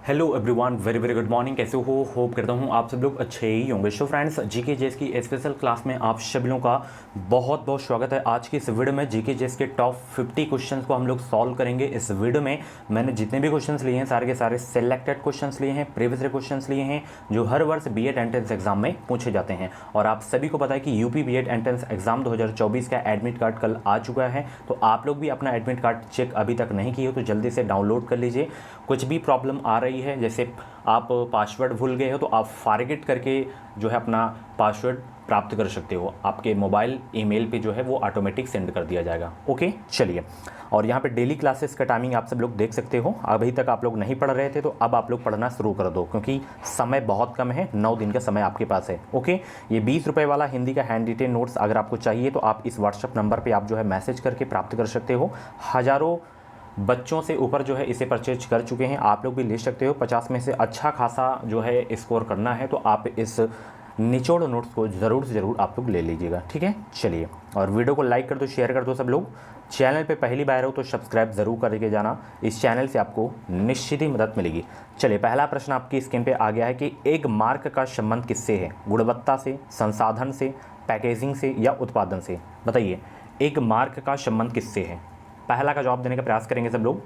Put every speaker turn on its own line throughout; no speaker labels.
Hello everyone, very very good morning. कैसे हो? Hope करता हूँ आप सब लोग अच्छे ही होंगे। सो फ्रेंड्स, जीके जेस की स्पेशल क्लास में आप सभी लोगों का बहुत बहुत स्वागत है। आज की इस वीडियो में जीके जेस के टॉप 50 क्वेश्चंस को हम लोग सॉल्व करेंगे। इस वीडियो में मैंने जितने भी क्वेश्चंस लिए हैं सारे के सारे सिलेक्टेड क्वेश्चंस लिए हैं, प्रीवियस क्वेश्चंस लिए हैं जो हर वर्ष बीएड एंट्रेंस एग्जाम में पूछे जाते हैं। और आप सभी को पता है कि यूपी बीएड एंट्रेंस एग्जाम 2024 का एडमिट कार्ड कल आ चुका है। तो आप लोग भी अपना एडमिट कार्ड चेक अभी तक नहीं किए हो तो जल्दी से डाउनलोड कर लीजिए। कुछ भी प्रॉब्लम आ रही है, जैसे आप पासवर्ड भूल गए हो, तो आप फॉरगेट करके जो है अपना पासवर्ड प्राप्त कर सकते हो। आपके मोबाइल ईमेल पे जो है वो ऑटोमेटिक सेंड कर दिया जाएगा। ओके, चलिए। और यहाँ पे डेली क्लासेस का टाइमिंग आप सब लोग देख सकते हो। अभी तक आप लोग नहीं पढ़ रहे थे तो अब आप लोग पढ़ना शुरू कर दो, क्योंकि समय बहुत कम है, 9 दिन का समय आपके पास है। ओके, ये 20 रुपये वाला हिंदी का हैंड रिटेन नोट्स अगर आपको चाहिए तो आप इस व्हाट्सअप नंबर पर आप जो है मैसेज करके प्राप्त कर सकते हो। हज़ारों बच्चों से ऊपर जो है इसे परचेज कर चुके हैं, आप लोग भी ले सकते हो। 50 में से अच्छा खासा जो है स्कोर करना है तो आप इस निचोड़ नोट्स को ज़रूर से ज़रूर आप लोग ले लीजिएगा। ठीक है, चलिए। और वीडियो को लाइक कर दो, शेयर कर दो सब लोग। चैनल पे पहली बार हो तो सब्सक्राइब ज़रूर करके जाना, इस चैनल से आपको निश्चित ही मदद मिलेगी। चलिए, पहला प्रश्न आपकी स्क्रीन पे आ गया है कि एक मार्क का संबंध किससे है? गुणवत्ता से, संसाधन से, पैकेजिंग से या उत्पादन से? बताइए, एक मार्क का संबंध किससे है? पहला का जवाब देने का प्रयास करेंगे सब लोग।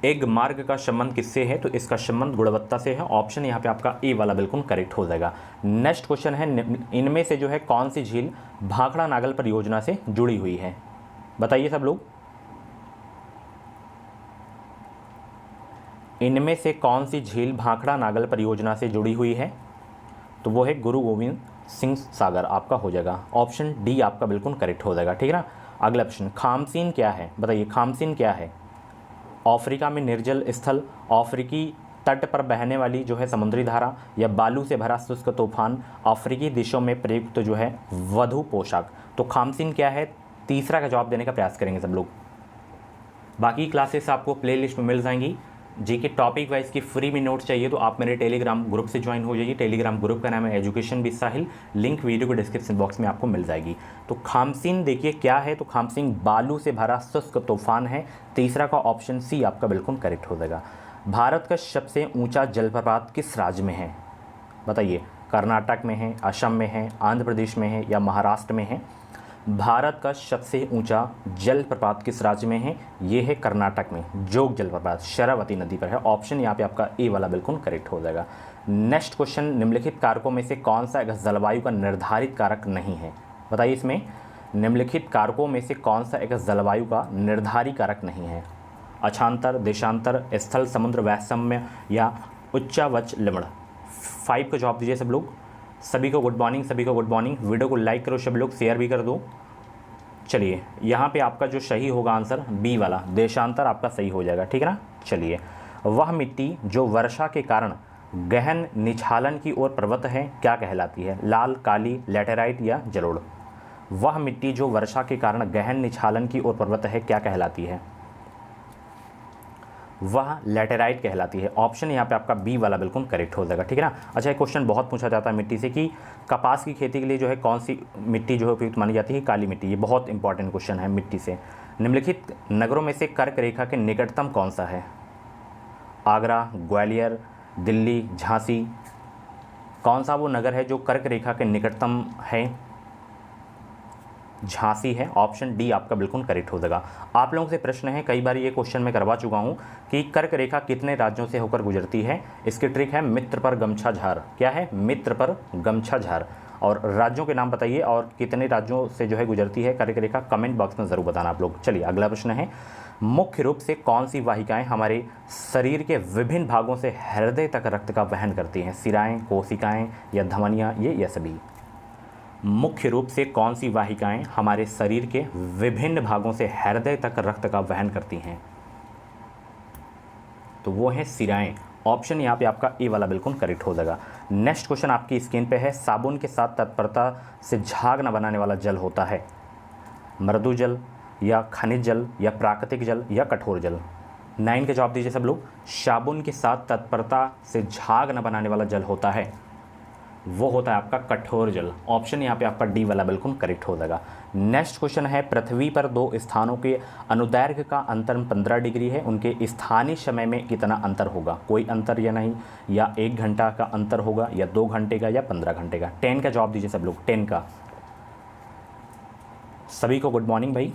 एक मार्ग का संबंध किससे है? तो इसका संबंध गुणवत्ता से है। ऑप्शन यहाँ पे आपका ए वाला बिल्कुल करेक्ट हो जाएगा। नेक्स्ट क्वेश्चन है, इनमें से जो है कौन सी झील भाखड़ा नागल परियोजना से जुड़ी हुई है? बताइए सब लोग, इनमें से कौन सी झील भाखड़ा नागल परियोजना से जुड़ी हुई है? तो वो है गुरु गोविंद सिंह सागर, आपका हो जाएगा। ऑप्शन डी आपका बिल्कुल करेक्ट हो जाएगा। ठीक है ना। अगला प्रश्न, खामसीन क्या है? बताइए, खामसीन क्या है? अफ्रीका में निर्जल स्थल, अफ्रीकी तट पर बहने वाली जो है समुद्री धारा, या बालू से भरा शुष्क तूफान, अफ्रीकी देशों में प्रयुक्त जो है वधु पोशाक? तो खामसीन क्या है? तीसरा का जवाब देने का प्रयास करेंगे सब लोग। बाकी क्लासेस आपको प्लेलिस्ट में मिल जाएंगी। जीके टॉपिक वाइज की फ्री में नोट्स चाहिए तो आप मेरे टेलीग्राम ग्रुप से ज्वाइन हो जाइए। टेलीग्राम ग्रुप का नाम है education with Sahil, link video के डिस्क्रिप्शन बॉक्स में आपको मिल जाएगी। तो खामसीन देखिए क्या है, तो खामसीन बालू से भरा शुष्क तूफान है। तीसरा का ऑप्शन सी आपका बिल्कुल करेक्ट हो जाएगा। भारत का सबसे ऊंचा जलप्रपात किस राज्य में है? बताइए, कर्नाटक में है, असम में है, आंध्र प्रदेश में है या महाराष्ट्र में है? भारत का सबसे ऊंचा जलप्रपात किस राज्य में है? ये है कर्नाटक में, जोग जलप्रपात शरावती नदी पर है। ऑप्शन यहाँ पे आपका ए वाला बिल्कुल करेक्ट हो जाएगा। नेक्स्ट क्वेश्चन, निम्नलिखित कारकों में से कौन सा एक जलवायु का निर्धारित कारक नहीं है? बताइए, इसमें निम्नलिखित कारकों में से कौन सा एक जलवायु का निर्धारित कारक नहीं है? अक्षांतर, देशांतर, स्थल समुद्र वैषम्य या उच्चावच लिमड़? 5 का जवाब दीजिए सब लोग। सभी को गुड मॉर्निंग, सभी को गुड मॉर्निंग। वीडियो को लाइक करो सब लोग, शेयर भी कर दो। चलिए, यहाँ पे आपका जो सही होगा आंसर बी वाला, देशांतर आपका सही हो जाएगा। ठीक है ना। चलिए, वह मिट्टी जो वर्षा के कारण गहन निछालन की ओर प्रवृत्त है क्या कहलाती है? लाल, काली, लैटेराइट या जलोढ़? वह मिट्टी जो वर्षा के कारण गहन निछालन की ओर प्रवृत्त है क्या कहलाती है? वह लैटेराइट कहलाती है। ऑप्शन यहाँ पे आपका बी वाला बिल्कुल करेक्ट हो जाएगा। ठीक है ना। अच्छा, एक क्वेश्चन बहुत पूछा जाता है मिट्टी से कि कपास की खेती के लिए जो है कौन सी मिट्टी जो है उपयुक्त मानी जाती है? काली मिट्टी। ये बहुत इंपॉर्टेंट क्वेश्चन है मिट्टी से। निम्नलिखित नगरों में से कर्क रेखा के निकटतम कौन सा है? आगरा, ग्वालियर, दिल्ली, झांसी? कौन सा वो नगर है जो कर्क रेखा के निकटतम है? झांसी है। ऑप्शन डी आपका बिल्कुल करेक्ट हो जाएगा। आप लोगों से प्रश्न है, कई बार ये क्वेश्चन मैं करवा चुका हूँ कि कर्क रेखा कितने राज्यों से होकर गुजरती है? इसकी ट्रिक है मित्र पर गमछा झार। क्या है? मित्र पर गमछा झार। और राज्यों के नाम बताइए और कितने राज्यों से जो है गुजरती है कर्क रेखा, कमेंट बॉक्स में ज़रूर बताना आप लोग। चलिए, अगला प्रश्न है, मुख्य रूप से कौन सी वाहिकाएं हमारे शरीर के विभिन्न भागों से हृदय तक रक्त का वहन करती हैं? सिराएं, कोशिकाएं या धमनियाँ, ये या सभी? मुख्य रूप से कौन सी वाहिकाएं हमारे शरीर के विभिन्न भागों से हृदय तक रक्त का वहन करती हैं? तो वो है सिराएं। ऑप्शन यहाँ पे आपका ए वाला बिल्कुल करेक्ट हो जाएगा। नेक्स्ट क्वेश्चन आपकी स्क्रीन पे है, साबुन के साथ तत्परता से झाग न बनाने वाला जल होता है? मृदु जल या खनिज जल या प्राकृतिक जल या कठोर जल? 9 के जवाब दीजिए सब लोग। साबुन के साथ तत्परता से झाग न बनाने वाला जल होता है वो होता है आपका कठोर जल। ऑप्शन यहाँ पे आपका डी वाला बिल्कुल करेक्ट हो जाएगा। नेक्स्ट क्वेश्चन है, पृथ्वी पर दो स्थानों के अनुदैर्घ्य का अंतर 15 डिग्री है, उनके स्थानीय समय में कितना अंतर होगा? कोई अंतर या नहीं, या 1 घंटा का अंतर होगा, या 2 घंटे का, या 15 घंटे का? 10 का जवाब दीजिए सब लोग, 10 का। सभी को गुड मॉर्निंग भाई।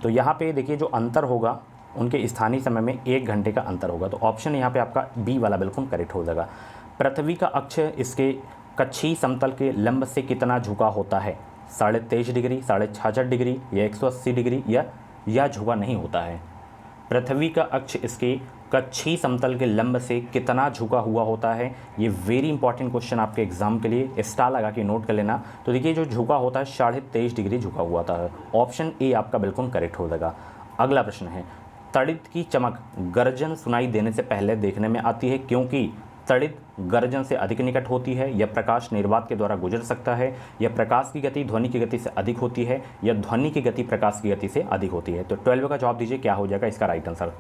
तो यहाँ पे देखिए जो अंतर होगा उनके स्थानीय समय में 1 घंटे का अंतर होगा। तो ऑप्शन यहाँ पे आपका बी वाला बिल्कुल करेक्ट हो जाएगा। पृथ्वी का अक्ष इसके कक्षीय समतल के लंब से कितना झुका होता है? 23.5 डिग्री, 66.5 डिग्री, या 180 डिग्री, या झुका नहीं होता है? पृथ्वी का अक्ष इसके कक्षीय समतल के लंब से कितना झुका हुआ होता है? ये वेरी इंपॉर्टेंट क्वेश्चन आपके एग्जाम के लिए, स्टार लगा के नोट कर लेना। तो देखिए जो झुका होता है 23.5 डिग्री झुका हुआ होता है। ऑप्शन ए आपका बिल्कुल करेक्ट हो जाएगा। अगला प्रश्न है, तड़ित की चमक गर्जन सुनाई देने से पहले देखने में आती है क्योंकि तड़ित गर्जन से अधिक निकट होती है, या प्रकाश निर्वात के द्वारा गुजर सकता है, या प्रकाश की गति ध्वनि की गति से अधिक होती है, या ध्वनि की गति प्रकाश की गति से अधिक होती है? तो 12 का जवाब दीजिए, क्या हो जाएगा इसका राइट आंसर?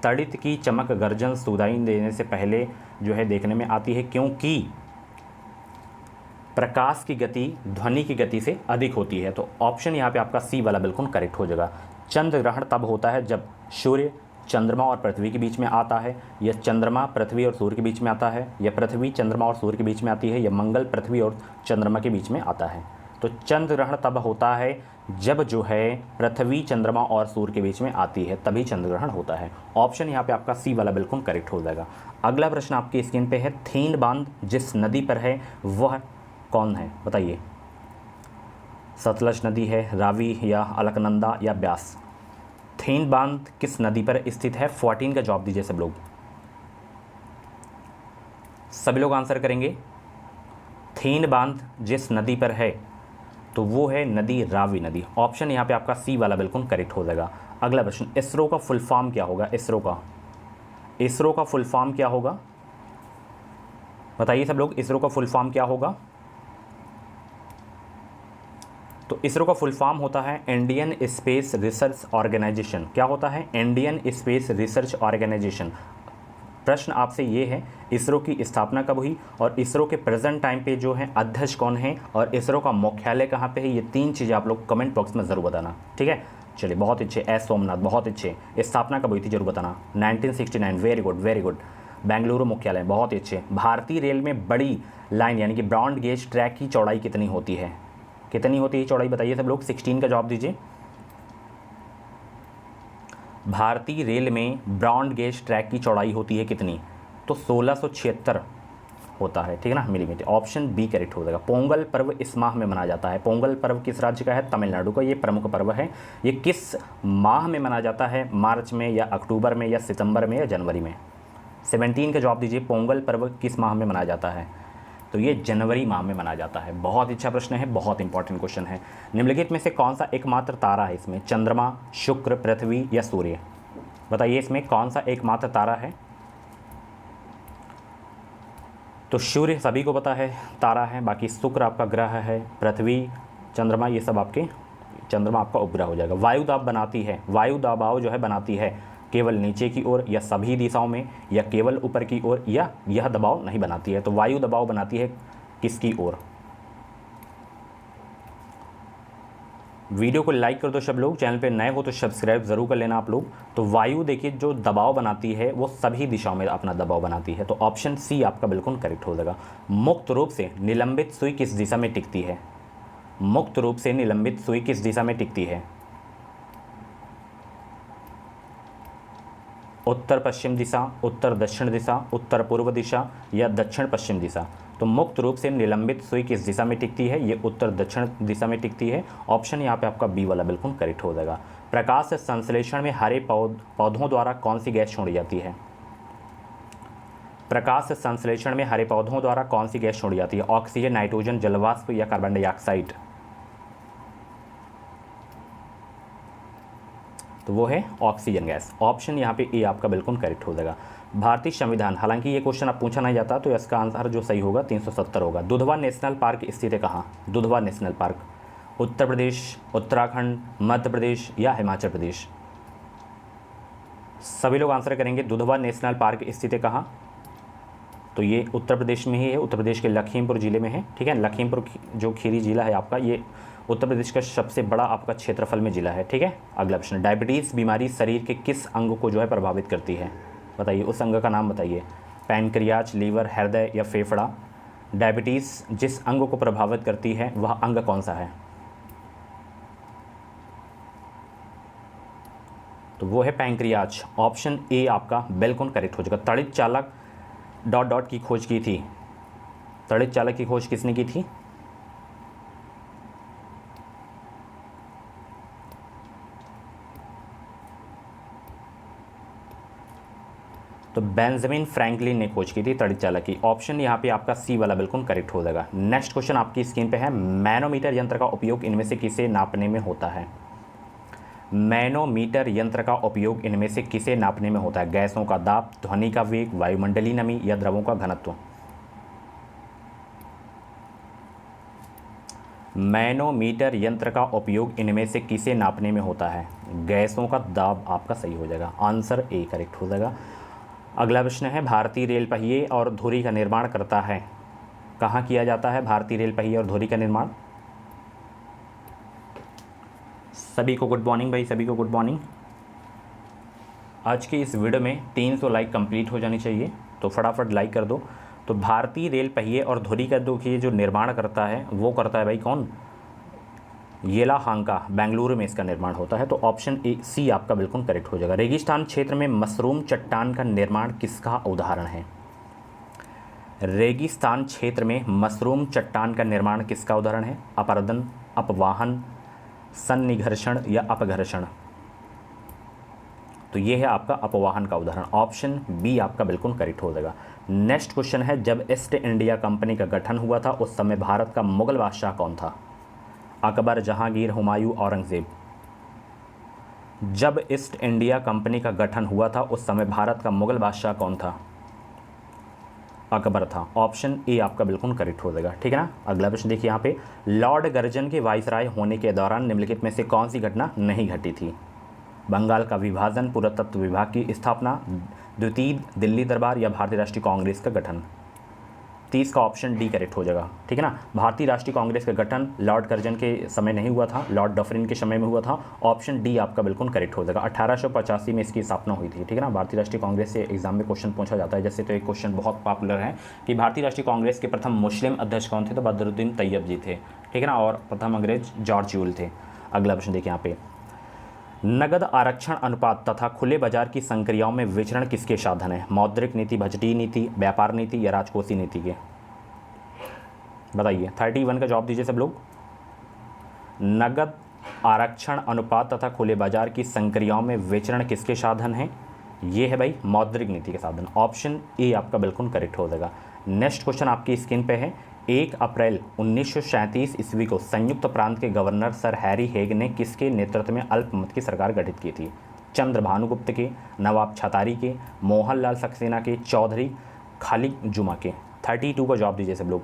तड़ित की चमक गर्जन सुनाई देने से पहले जो है देखने में आती है क्योंकि प्रकाश की गति ध्वनि की गति से अधिक होती है। तो ऑप्शन यहाँ पे आपका सी वाला बिल्कुल करेक्ट हो जाएगा। चंद्र ग्रहण तब होता है जब सूर्य चंद्रमा और पृथ्वी के बीच में आता है, या चंद्रमा पृथ्वी और सूर्य के बीच में आता है, या पृथ्वी चंद्रमा और सूर्य के बीच में आती है, या मंगल पृथ्वी और चंद्रमा के बीच में आता है। तो चंद्र ग्रहण तब होता है जब जो है पृथ्वी चंद्रमा और सूर्य के बीच में आती है, तभी चंद्र ग्रहण होता है। ऑप्शन यहाँ पे आपका सी वाला बिल्कुल करेक्ट हो जाएगा। अगला प्रश्न आपकी स्क्रीन पे है, थीन बांध जिस नदी पर है वह कौन है? बताइए। सतलज नदी है, रावी, या अलकनंदा, या ब्यास? थीन बांध किस नदी पर स्थित है? 14 का जवाब दीजिए सब लोग। सभी लोग आंसर करेंगे। थीन बांध जिस नदी पर है तो वो है नदी रावी नदी। ऑप्शन यहाँ पे आपका सी वाला बिल्कुल करेक्ट हो जाएगा। अगला प्रश्न, इसरो का फुल फॉर्म क्या होगा? इसरो का फुल फॉर्म क्या होगा? बताइए सब लोग, इसरो का फुल फॉर्म क्या होगा? तो इसरो का फुल फॉर्म होता है इंडियन स्पेस रिसर्च ऑर्गेनाइजेशन। क्या होता है? Indian Space Research Organisation. प्रश्न आपसे ये है, इसरो की स्थापना कब हुई, और इसरो के प्रेजेंट टाइम पे जो है अध्यक्ष कौन है, और इसरो का मुख्यालय कहाँ पे है? ये 3 चीज़ें आप लोग कमेंट बॉक्स में ज़रूर बताना, ठीक है। चलिए, बहुत अच्छे। एस सोमनाथ, बहुत अच्छे। स्थापना कब हुई थी जरूर बताना। 1969, very good very good. Bengaluru मुख्यालय, बहुत ही अच्छे। भारतीय रेल में बड़ी लाइन यानी कि ब्रॉड गेज ट्रैक की चौड़ाई कितनी होती है? कितनी होती है चौड़ाई? बताइए सब लोग। 16 का जवाब दीजिए। भारतीय रेल में ब्रॉड गेज ट्रैक की चौड़ाई होती है कितनी? तो 1676 होता है, ठीक है ना, मिलीमीटर। ऑप्शन बी करेक्ट हो जाएगा। पोंगल पर्व इस माह में मनाया जाता है। पोंगल पर्व किस राज्य का है? तमिलनाडु का। ये प्रमुख पर्व है। ये किस माह में मनाया जाता है? मार्च में, या अक्टूबर में, या सितंबर में, या जनवरी में? 17 का जवाब दीजिए। पोंगल पर्व किस माह में मनाया जाता है? तो ये जनवरी माह में मनाया जाता है। बहुत अच्छा प्रश्न है, बहुत इंपॉर्टेंट क्वेश्चन है। निम्नलिखित में से कौन सा एकमात्र तारा है इसमें? चंद्रमा, शुक्र, पृथ्वी, या सूर्य? बताइए इसमें कौन सा एकमात्र तारा है? तो सूर्य सभी को पता है तारा है, बाकी शुक्र आपका ग्रह है, पृथ्वी, चंद्रमा ये सब आपके, चंद्रमा आपका उपग्रह हो जाएगा। वायु दाब बनाती है, वायु दबाव जो है बनाती है केवल नीचे की ओर, या सभी दिशाओं में, या केवल ऊपर की ओर, या यह दबाव नहीं बनाती है? तो वायु दबाव बनाती है किसकी ओर? वीडियो को लाइक कर दो सब लोग। चैनल पे नए हो तो सब्सक्राइब ज़रूर कर लेना आप लोग। तो वायु देखिए जो दबाव बनाती है वो सभी दिशाओं में अपना दबाव बनाती है। तो ऑप्शन सी आपका बिल्कुल करेक्ट हो जाएगा। मुक्त रूप से निलंबित सुई किस दिशा में टिकती है? मुक्त रूप से निलंबित सुई किस दिशा में टिकती है? उत्तर पश्चिम दिशा, उत्तर दक्षिण दिशा, उत्तर पूर्व दिशा, या दक्षिण पश्चिम दिशा? तो मुक्त रूप से निलंबित सुई किस दिशा में टिकती है? ये उत्तर दक्षिण दिशा में टिकती है। ऑप्शन यहाँ पे आपका बी वाला बिल्कुल करेक्ट हो जाएगा। प्रकाश संश्लेषण में हरे पौधों द्वारा कौन सी गैस छोड़ी जाती है? प्रकाश संश्लेषण में हरे पौधों द्वारा कौन सी गैस छोड़ी जाती है? ऑक्सीजन, नाइट्रोजन, जलवाष्प, या कार्बन डाइऑक्साइड? तो वो है ऑक्सीजन गैस। ऑप्शन यहाँ पे ए आपका बिल्कुल करेक्ट हो जाएगा। भारतीय संविधान, हालांकि ये क्वेश्चन आप पूछा नहीं जाता, तो इसका आंसर जो सही होगा 370 होगा। दुधवा नेशनल पार्क स्थित है कहाँ? दुधवा नेशनल पार्क उत्तर प्रदेश, उत्तराखंड, मध्य प्रदेश, या हिमाचल प्रदेश? सभी लोग आंसर करेंगे। दुधवा नेशनल पार्क स्थित है कहाँ? तो ये उत्तर प्रदेश में ही है, उत्तर प्रदेश के लखीमपुर ज़िले में है। ठीक है, लखीमपुर जो खीरी ज़िला है आपका, ये उत्तर प्रदेश का सबसे बड़ा आपका क्षेत्रफल में ज़िला है। ठीक है, अगला प्रश्न, डायबिटीज़ बीमारी शरीर के किस अंग को जो है प्रभावित करती है? बताइए, उस अंग का नाम बताइए। पैनक्रियाज, लीवर, हृदय या फेफड़ा? डायबिटीज़ जिस अंग को प्रभावित करती है वह अंग कौन सा है? तो वो है पैंक्रियाज। ऑप्शन ए आपका बिल्कुल करेक्ट हो जाएगा। तड़ित चालक डॉट डॉट की खोज की थी? तड़ित चालक की खोज किसने की थी? तो बेंजामिन फ्रैंकलिन ने खोज की थी तड़ित चालक की। ऑप्शन यहाँ पे आपका सी वाला बिल्कुल करेक्ट हो जाएगा। नेक्स्ट क्वेश्चन आपकी स्क्रीन पे है, मैनोमीटर यंत्र का उपयोग इनमें से किसे नापने में होता है? मैनोमीटर यंत्र का उपयोग इनमें से किसे नापने में होता है? गैसों का दाब, ध्वनि का वेग, वायुमंडलीय नमी या द्रवों का घनत्व? मैनोमीटर यंत्र का उपयोग इनमें से किसे नापने में होता है? गैसों का दाब आपका सही हो जाएगा, आंसर ए करेक्ट हो जाएगा। अगला प्रश्न है, भारतीय रेल पहिए और धुरी का निर्माण करता है? कहाँ किया जाता है भारतीय रेल पहिए और धुरी का निर्माण? सभी को गुड मॉर्निंग भाई, सभी को गुड मॉर्निंग। आज की इस वीडियो में 300 लाइक कंप्लीट हो जानी चाहिए, तो फटाफट लाइक कर दो। तो भारतीय रेल पहिए और धुरी का जो निर्माण करता है वो करता है भाई कौन? येलाहांका, बेंगलुरु में इसका निर्माण होता है। तो ऑप्शन ए सी आपका बिल्कुल करेक्ट हो जाएगा। रेगिस्तान क्षेत्र में मशरूम चट्टान का निर्माण किसका उदाहरण है? रेगिस्तान क्षेत्र में मशरूम चट्टान का निर्माण किसका उदाहरण है? अपरदन, अपवाहन, सन्निघर्षण या अपघर्षण? तो ये है आपका अपवाहन का उदाहरण। ऑप्शन बी आपका बिल्कुल करेक्ट हो जाएगा। नेक्स्ट क्वेश्चन है, जब ईस्ट इंडिया कंपनी का गठन हुआ था उस समय भारत का मुगल बादशाह कौन था? अकबर, जहांगीर, हुमायूं, औरंगजेब? जब ईस्ट इंडिया कंपनी का गठन हुआ था उस समय भारत का मुगल बादशाह कौन था? अकबर था। ऑप्शन ए आपका बिल्कुल करेक्ट हो जाएगा। ठीक है ना। अगला प्रश्न देखिए यहाँ पे, लॉर्ड गर्जन के वाइसराय होने के दौरान निम्नलिखित में से कौन सी घटना नहीं घटी थी? बंगाल का विभाजन, पुरातत्व विभाग की स्थापना, द्वितीय दिल्ली दरबार या भारतीय राष्ट्रीय कांग्रेस का गठन? 30 का ऑप्शन डी करेक्ट हो जाएगा। ठीक है ना। भारतीय राष्ट्रीय कांग्रेस का गठन लॉर्ड कर्जन के समय नहीं हुआ था, लॉर्ड डफरिन के समय में हुआ था। ऑप्शन डी आपका बिल्कुल करेक्ट हो जाएगा। 1885 में इसकी स्थापना हुई थी। ठीक है ना। भारतीय राष्ट्रीय कांग्रेस से एग्जाम में क्वेश्चन पूछा जाता है। जैसे तो एक क्वेश्चन बहुत पॉपुलर है कि भारतीय राष्ट्रीय कांग्रेस के प्रथम मुस्लिम अध्यक्ष कौन थे? तो बदरुद्दीन तैयब जी थे। ठीक है ना। और प्रथम अंग्रेज जॉर्ज यूल थे। अगला प्रश्न देखिए यहाँ पे, नगद आरक्षण अनुपात तथा खुले बाजार की संक्रियाओं में विचरण किसके साधन है? मौद्रिक नीति, बजटीय नीति, व्यापार नीति या राजकोषीय नीति के? बताइए, 31 का जवाब दीजिए सब लोग। नगद आरक्षण अनुपात तथा खुले बाजार की संक्रियाओं में विचरण किसके साधन है? ये है भाई मौद्रिक नीति के साधन। ऑप्शन ए आपका बिल्कुल करेक्ट हो जाएगा। नेक्स्ट क्वेश्चन आपकी स्क्रीन पे है, 1 अप्रैल 1937 ईस्वी को संयुक्त प्रांत के गवर्नर सर हैरी हेग ने किसके नेतृत्व में अल्पमत की सरकार गठित की थी? चंद्र भानुगुप्त के, नवाब छतारी के, मोहनलाल सक्सेना के, चौधरी खालिद जुमा के? 32 का जवाब दीजिए सब लोग।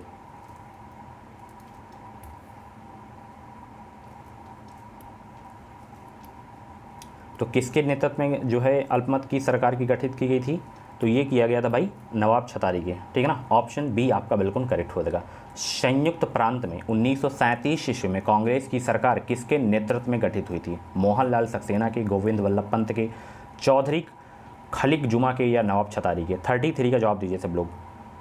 तो किसके नेतृत्व में जो है अल्पमत की सरकार की गठित की गई थी? तो ये किया गया था भाई नवाब छतारी के। ठीक है ना। ऑप्शन बी आपका बिल्कुल करेक्ट हो जाएगा। संयुक्त प्रांत में 1937 ईस्वी में कांग्रेस की सरकार किसके नेतृत्व में गठित हुई थी? मोहनलाल सक्सेना के, गोविंद वल्लभ पंत के, चौधरी खलिक जुमा के या नवाब छतारी के? 33 का जवाब दीजिए सब लोग।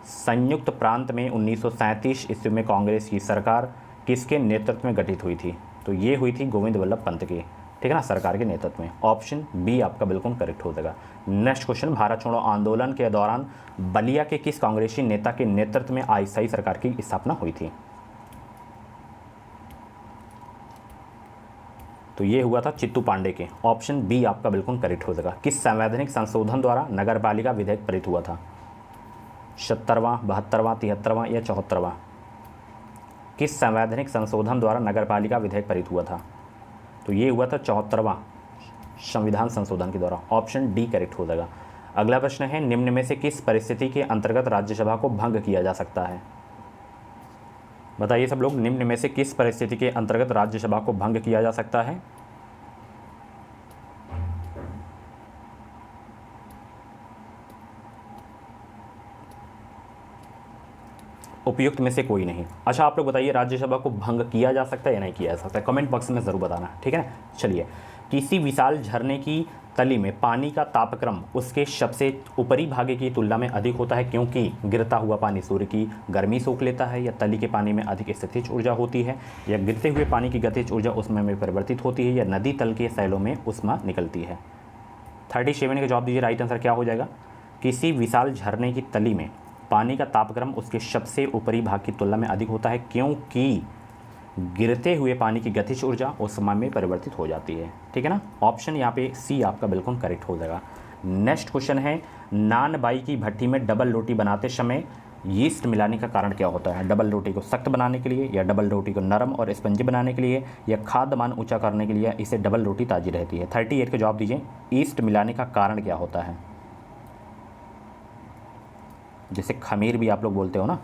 संयुक्त प्रांत में 1937 ईस्वी में कांग्रेस की सरकार किसके नेतृत्व में गठित हुई थी? तो ये हुई थी गोविंद वल्लभ पंत की, ठीक है ना, सरकार के नेतृत्व में। ऑप्शन बी आपका बिल्कुल करेक्ट हो जाएगा। नेक्स्ट क्वेश्चन, भारत छोड़ो आंदोलन के दौरान बलिया के किस कांग्रेसी नेता के नेतृत्व में अस्थायी सरकार की स्थापना हुई थी? तो ये हुआ था चित्तू पांडे के। ऑप्शन बी आपका बिल्कुल करेक्ट हो जाएगा। किस संवैधानिक संशोधन द्वारा नगर पालिका विधेयक पारित हुआ था? 70वां, 72वां, 73वां या 74वां? किस संवैधानिक संशोधन द्वारा नगर पालिका विधेयक पारित हुआ था? तो ये हुआ था 74वां संविधान संशोधन के द्वारा। ऑप्शन डी करेक्ट हो जाएगा। अगला प्रश्न है, निम्न में से किस परिस्थिति के अंतर्गत राज्यसभा को भंग किया जा सकता है? बताइए सब लोग, निम्न में से किस परिस्थिति के अंतर्गत राज्यसभा को भंग किया जा सकता है? उपयुक्त में से कोई नहीं। अच्छा आप लोग बताइए, राज्यसभा को भंग किया जा सकता है या नहीं किया जा सकता है, कमेंट बॉक्स में ज़रूर बताना, ठीक है ना। चलिए, किसी विशाल झरने की तली में पानी का तापक्रम उसके सबसे ऊपरी भागे की तुलना में अधिक होता है, क्योंकि गिरता हुआ पानी सूर्य की गर्मी सोख लेता है, या तली के पानी में अधिक स्थितिज ऊर्जा होती है, या गिरते हुए पानी की गतिज ऊर्जा उष्मा में परिवर्तित होती है, या नदी तल के सैलों में उष्मा निकलती है। 37 का जवाब दीजिए, राइट आंसर क्या हो जाएगा। किसी विशाल झरने की तली में पानी का तापक्रम उसके सबसे ऊपरी भाग की तुलना में अधिक होता है, क्योंकि गिरते हुए पानी की गतिज ऊर्जा उष्मा में परिवर्तित हो जाती है, ठीक है ना। ऑप्शन यहाँ पे सी आपका बिल्कुल करेक्ट हो जाएगा। नेक्स्ट क्वेश्चन है, नान बाई की भट्टी में डबल रोटी बनाते समय यीस्ट मिलाने का कारण क्या होता है। डबल रोटी को सख्त बनाने के लिए, या डबल रोटी को नरम और स्पंजी बनाने के लिए, या खाद्य मान ऊंचा करने के लिए, इसे डबल रोटी ताज़ी रहती है। 38 का जवाब दीजिए, यीस्ट मिलाने का कारण क्या होता है। जैसे खमीर भी आप लोग बोलते हो ना,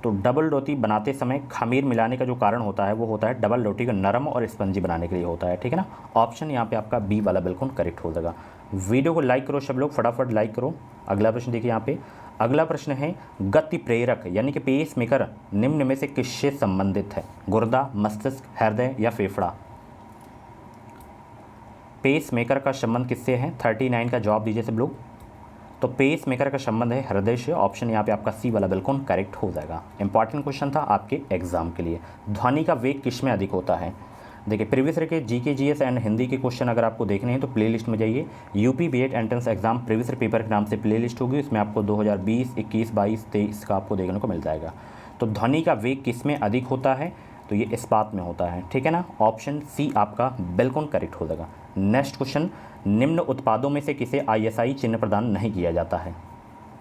तो डबल रोटी बनाते समय खमीर मिलाने का जो कारण होता है वो होता है डबल रोटी को नरम और स्पंजी बनाने के लिए होता है, ठीक है ना। ऑप्शन यहाँ पे आपका बी वाला बिल्कुल करेक्ट हो जाएगा। वीडियो को लाइक करो सब लोग, फटाफट लाइक करो। अगला प्रश्न देखिए यहाँ पे, अगला प्रश्न है, गति प्रेरक यानी कि पेस मेकर निम्न में से किससे संबंधित है। गुर्दा, मस्तिष्क, हृदय या फेफड़ा। पेस मेकर का संबंध किससे है, 39 का जवाब दीजिए सब लोग। तो पेस मेकर का संबंध है हृदय से। ऑप्शन यहाँ पे आपका सी वाला बिल्कुल करेक्ट हो जाएगा। इंपॉर्टेंट क्वेश्चन था आपके एग्जाम के लिए। ध्वनि का वेग किस में अधिक होता है। देखिए प्रीवियस ईयर के जीके जीएस एंड हिंदी के क्वेश्चन अगर आपको देखने हैं तो प्लेलिस्ट में जाइए, UP BEd entrance exam previous year paper के नाम से प्लेलिस्ट होगी, उसमें आपको 2020, 21, 22, 23 का आपको देखने को मिल जाएगा। तो ध्वनि का वेग किस में अधिक होता है, तो ये इस्पात में होता है, ठीक है ना। ऑप्शन सी आपका बिल्कुल करेक्ट हो जाएगा। नेक्स्ट क्वेश्चन, निम्न उत्पादों में से किसे आईएसआई चिन्ह प्रदान नहीं किया जाता है।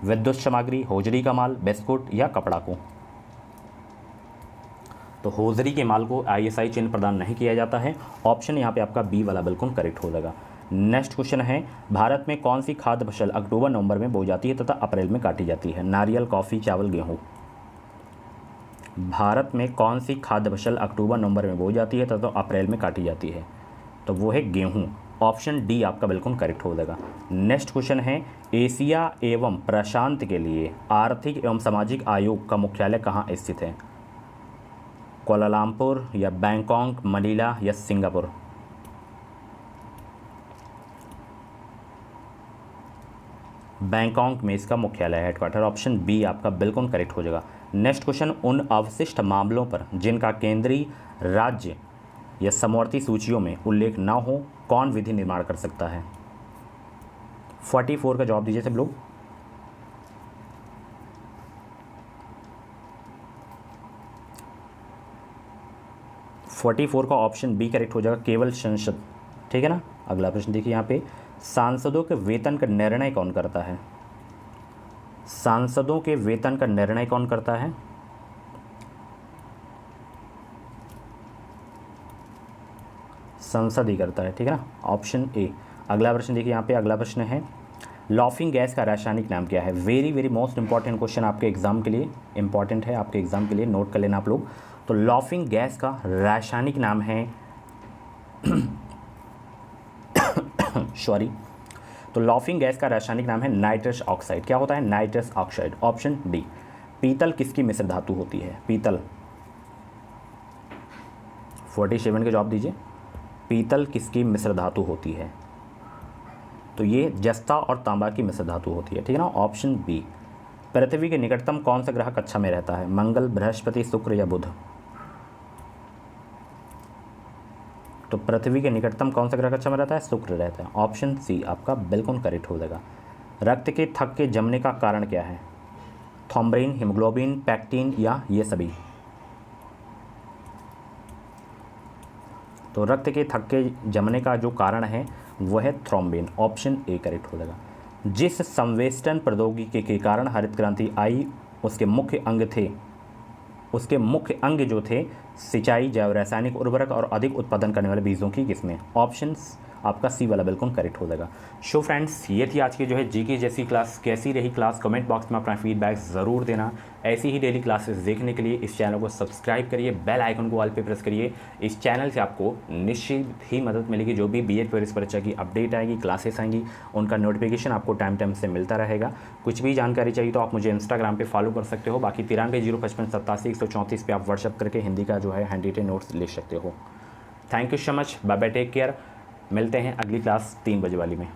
विद्युत सामग्री, होजरी का माल, बिस्कुट या कपड़ा को। तो होजरी के माल को आईएसआई चिन्ह प्रदान नहीं किया जाता है। ऑप्शन यहाँ पे आपका बी वाला बिल्कुल करेक्ट हो जाएगा। नेक्स्ट क्वेश्चन है, भारत में कौन सी खाद्य फसल अक्टूबर नवंबर में बोई जाती है तथा अप्रैल में काटी जाती है। नारियल, कॉफ़ी, चावल, गेहूँ। भारत में कौन सी खाद्य फसल अक्टूबर नवंबर में बोई जाती है तथा अप्रैल में काटी जाती है, तो वो है गेहूँ। ऑप्शन डी आपका बिल्कुल करेक्ट हो जाएगा। नेक्स्ट क्वेश्चन है, एशिया एवं प्रशांत के लिए आर्थिक एवं सामाजिक आयोग का मुख्यालय कहाँ स्थित है। कोलालमपुर या बैंकॉक, मनीला या सिंगापुर। बैंकॉक में इसका मुख्यालय है, हेडक्वार्टर। ऑप्शन बी आपका बिल्कुल करेक्ट हो जाएगा। नेक्स्ट क्वेश्चन, उन अवशिष्ट मामलों पर जिनका केंद्रीय, राज्य या समवर्ती सूचियों में उल्लेख न हो कौन विधि निर्माण कर सकता है। 44 का जवाब दीजिए सब लोग। फोर्टी 44 का ऑप्शन बी करेक्ट हो जाएगा, केवल संसद, ठीक है ना। अगला प्रश्न देखिए यहाँ पे, सांसदों के वेतन का निर्णय कौन करता है। सांसदों के वेतन का निर्णय कौन करता है। संसद ही करता है, ठीक है ना। Option A. अगला प्रश्न देखिए यहाँ पे, अगला प्रश्न है, लॉफिंग गैस का रासायनिक नाम क्या है। Very very most important question आपके एग्जाम के लिए, इंपॉर्टेंट है आपके एग्जाम के लिए, नोट कर लेना आप लोग। तो लॉफिंग गैस का रासायनिक नाम है सॉरी, तो लॉफिंग गैस का रासायनिक नाम है नाइट्रस ऑक्साइड। क्या होता है, नाइट्रस ऑक्साइड। Option D. पीतल किसकी मिश्र धातु होती है। पीतल, 47 का जवाब दीजिए। पीतल किसकी मिश्र धातु होती है, तो ये जस्ता और तांबा की मिश्र धातु होती है, ठीक है ना। Option B. पृथ्वी के निकटतम कौन सा ग्रह कक्षा में रहता है। मंगल, बृहस्पति, शुक्र या बुध। तो पृथ्वी के निकटतम कौन सा ग्रह कक्षा में रहता है, शुक्र रहता है। ऑप्शन सी आपका बिल्कुल करेक्ट हो जाएगा। रक्त के थक्के के जमने का कारण क्या है। थ्रोम्बिन, हीमोग्लोबिन, पैक्टिन या ये सभी। तो रक्त के थक्के जमने का जो कारण है वह है थ्रोम्बिन। ऑप्शन ए करेक्ट हो जाएगा। जिस संवेष्टन प्रौद्योगिकी के कारण हरित क्रांति आई उसके मुख्य अंग थे, उसके मुख्य अंग जो थे सिंचाई, जैव रासायनिक उर्वरक और अधिक उत्पादन करने वाले बीजों की किस्में। आपका सी वाला बिल्कुल करेक्ट हो जाएगा। सो फ्रेंड्स, ये थी आज की जो है जीके जैसी क्लास। कैसी रही क्लास कमेंट बॉक्स में अपना फीडबैक ज़रूर देना। ऐसी ही डेली क्लासेस देखने के लिए इस चैनल को सब्सक्राइब करिए, बेल आइकन को ऑल पे प्रेस करिए। इस चैनल से आपको निश्चित ही मदद मिलेगी। जो भी बीएड पुलिस परीक्षा की अपडेट आएगी, क्लासेस आएंगी, उनका नोटिफिकेशन आपको टाइम टाइम से मिलता रहेगा। कुछ भी जानकारी चाहिए तो आप मुझे इंस्टाग्राम पे फॉलो कर सकते हो। बाकी 93 055 87 134 पे आप व्हाट्सअप करके हिंदी का जो है हैंड रिटेन नोट्स ले सकते हो। Thank you so much, bye bye, take care. मिलते हैं अगली क्लास 3 बजे वाली में।